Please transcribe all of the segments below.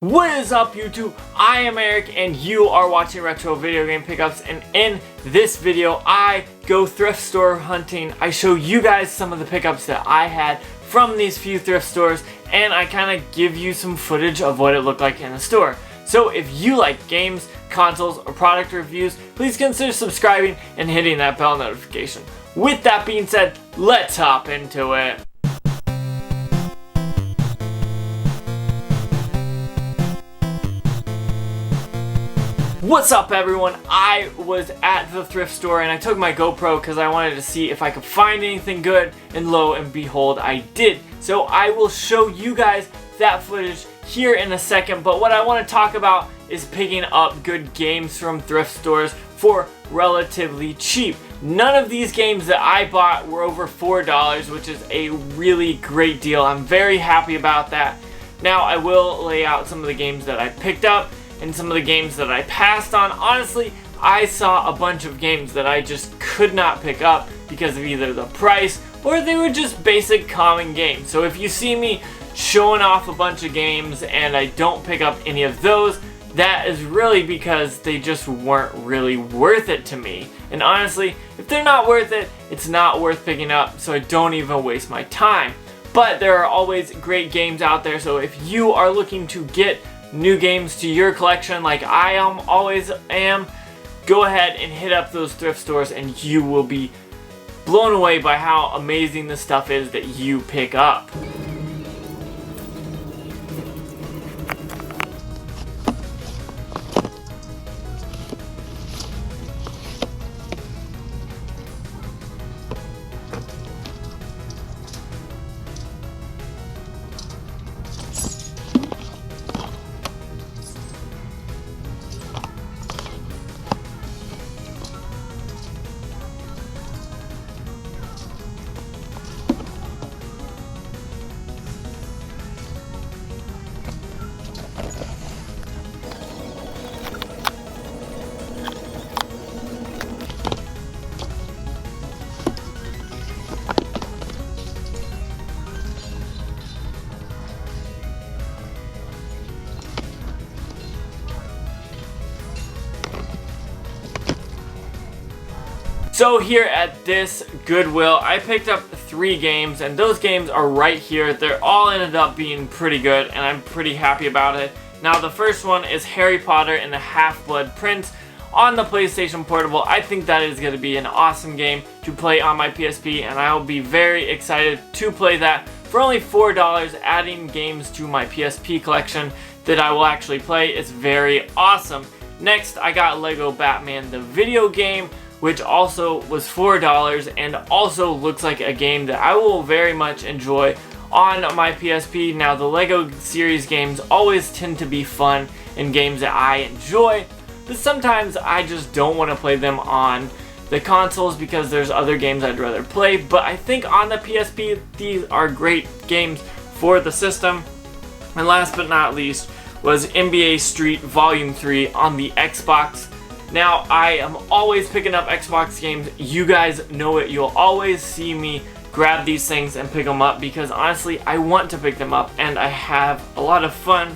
What is up, YouTube? I am Eric and you are watching Retro Video Game Pickups, and in this video I go thrift store hunting. I show you guys some of the pickups that I had from these few thrift stores, and I kind of give you some footage of what it looked like in the store. So if you like games, consoles, or product reviews, please consider subscribing and hitting that bell notification. With that being said, let's hop into it. What's up, everyone? I was at the thrift store and I took my GoPro because I wanted to see if I could find anything good, and lo and behold, I did. So I will show you guys that footage here in a second, but what I want to talk about is picking up good games from thrift stores for relatively cheap. None of these games that I bought were over $4, which is a really great deal. I'm very happy about that. Now I will lay out some of the games that I picked up and some of the games that I passed on. Honestly, I saw a bunch of games that I just could not pick up because of either the price or they were just basic common games. So if you see me showing off a bunch of games and I don't pick up any of those, that is really because they just weren't really worth it to me. And honestly, if they're not worth it, it's not worth picking up, so I don't even waste my time. But there are always great games out there, so if you are looking to get new games to your collection like I always am, go ahead and hit up those thrift stores and you will be blown away by how amazing the stuff is that you pick up. So here at this Goodwill, I picked up 3 games, and those games are right here. They're all ended up being pretty good, and I'm pretty happy about it. Now the first one is Harry Potter and the Half-Blood Prince on the PlayStation Portable. I think that is going to be an awesome game to play on my PSP, and I will be very excited to play that for only $4, adding games to my PSP collection that I will actually play. It's very awesome. Next, I got Lego Batman the video game, which also was $4 and also looks like a game that I will very much enjoy on my PSP. Now the Lego series games always tend to be fun and games that I enjoy, but sometimes I just don't want to play them on the consoles because there's other games I'd rather play. But I think on the PSP these are great games for the system. And last but not least was NBA Street Volume 3 on the Xbox. Now, I am always picking up Xbox games. You guys know it. You'll always see me grab these things and pick them up because honestly, I want to pick them up and I have a lot of fun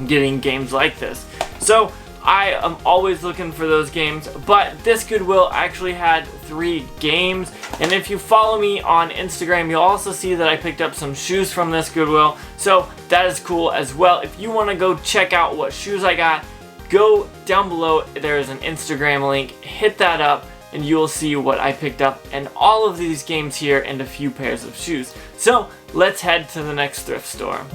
getting games like this. So, I am always looking for those games, but this Goodwill actually had 3 games, and if you follow me on Instagram, you'll also see that I picked up some shoes from this Goodwill, so that is cool as well. If you want to go check out what shoes I got, go down below, there is an Instagram link, hit that up and you will see what I picked up and all of these games here and a few pairs of shoes. So let's head to the next thrift store.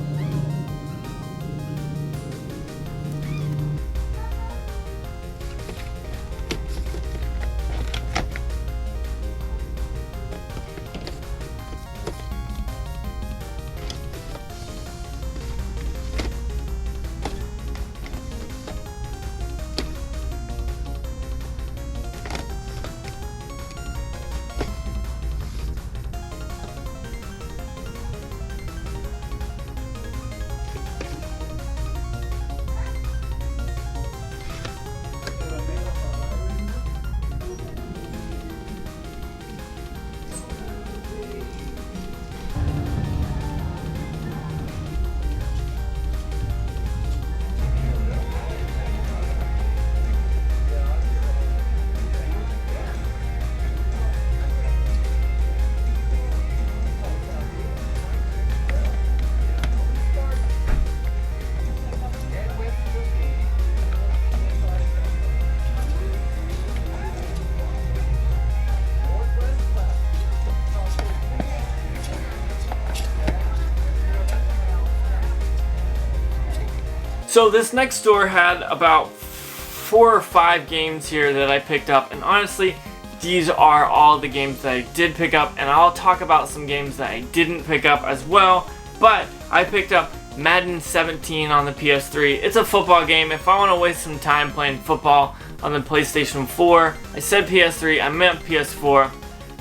So this next store had about 4 or 5 games here that I picked up, and honestly, these are all the games that I did pick up, and I'll talk about some games that I didn't pick up as well. But I picked up Madden 17 on the PS3. It's a football game. If I want to waste some time playing football on the PlayStation 4, I said PS3, I meant PS4.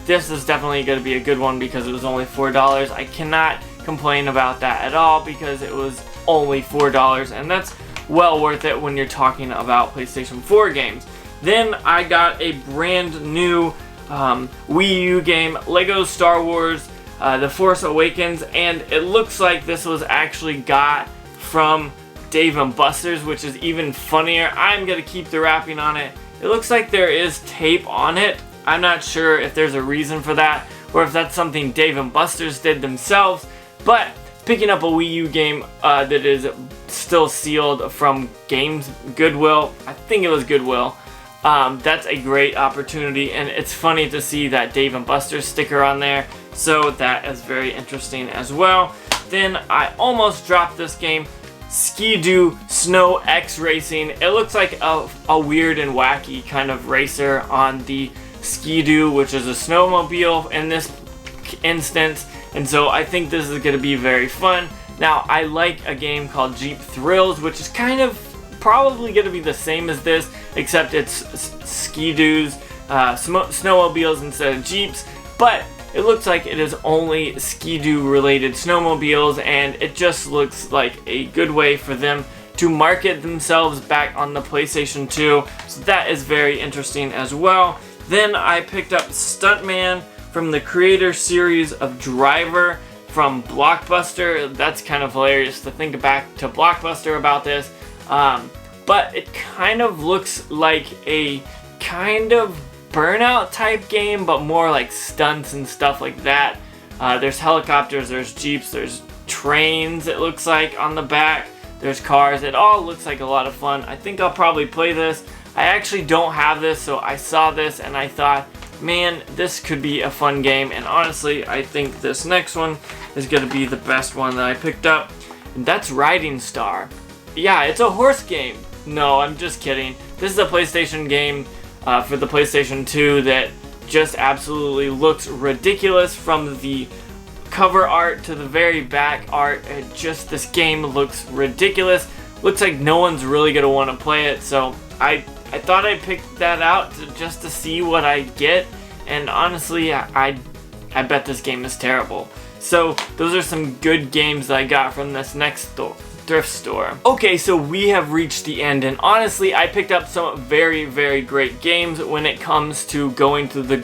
This is definitely going to be a good one because it was only $4. I cannot complain about that at all because it was only $4, and that's well worth it when you're talking about PlayStation 4 games. Then I got a brand new Wii U game, Lego Star Wars The Force Awakens, and it looks like this was actually got from Dave & Buster's, which is even funnier. I'm going to keep the wrapping on it. It looks like there is tape on it. I'm not sure if there's a reason for that or if that's something Dave & Buster's did themselves, but picking up a Wii U game that is still sealed from Goodwill, I think it was Goodwill, that's a great opportunity, and it's funny to see that Dave & Buster's sticker on there, so that is very interesting as well. Then I almost dropped this game, Ski-Doo Snow X Racing. It looks like a weird and wacky kind of racer on the Ski-Doo, which is a snowmobile in this instance, and so I think this is going to be very fun. Now, I like a game called Jeep Thrills, which is kind of probably going to be the same as this, except it's Ski-Doos, snowmobiles instead of Jeeps, but it looks like it is only Ski-Doo related snowmobiles, and it just looks like a good way for them to market themselves back on the PlayStation 2, so that is very interesting as well. Then I picked up Stuntman from the creator series of Driver from Blockbuster. That's kind of hilarious to think back to Blockbuster about this, but it kind of looks like a kind of Burnout type game, but more like stunts and stuff like that. There's helicopters, there's jeeps, there's trains, it looks like, on the back. There's cars. It all looks like a lot of fun. I think I'll probably play this. I actually don't have this, so I saw this and I thought, man, this could be a fun game, and honestly, I think this next one is going to be the best one that I picked up, and that's Riding Star. Yeah, it's a horse game. No, I'm just kidding. This is a PlayStation game for the PlayStation 2 that just absolutely looks ridiculous from the cover art to the very back art. This game looks ridiculous. Looks like no one's really going to want to play it, so I thought I'd pick that out just to see what I get, and honestly, I bet this game is terrible. So those are some good games that I got from this next thrift store. Okay, so we have reached the end, and honestly, I picked up some very, very great games when it comes to going to the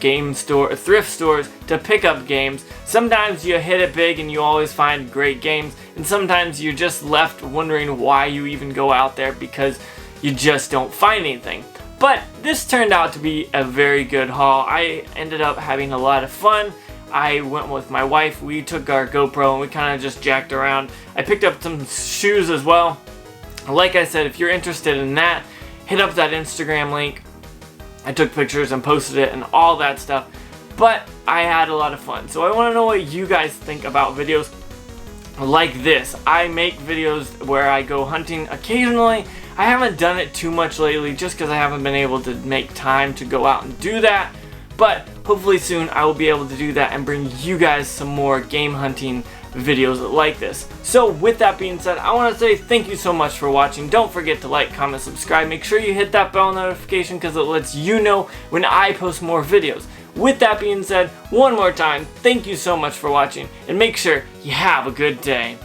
thrift stores to pick up games. Sometimes you hit it big and you always find great games, and sometimes you're just left wondering why you even go out there because you just don't find anything. But this turned out to be a very good haul. I ended up having a lot of fun. I went with my wife, we took our GoPro and we kind of just jacked around. I picked up some shoes as well. Like I said, if you're interested in that, hit up that Instagram link. I took pictures and posted it and all that stuff. But I had a lot of fun. So I want to know what you guys think about videos like this. I make videos where I go hunting occasionally. I haven't done it too much lately just because I haven't been able to make time to go out and do that. But hopefully soon I will be able to do that and bring you guys some more game hunting videos like this. So with that being said, I want to say thank you so much for watching. Don't forget to like, comment, subscribe. Make sure you hit that bell notification because it lets you know when I post more videos. With that being said, one more time, thank you so much for watching, and make sure you have a good day.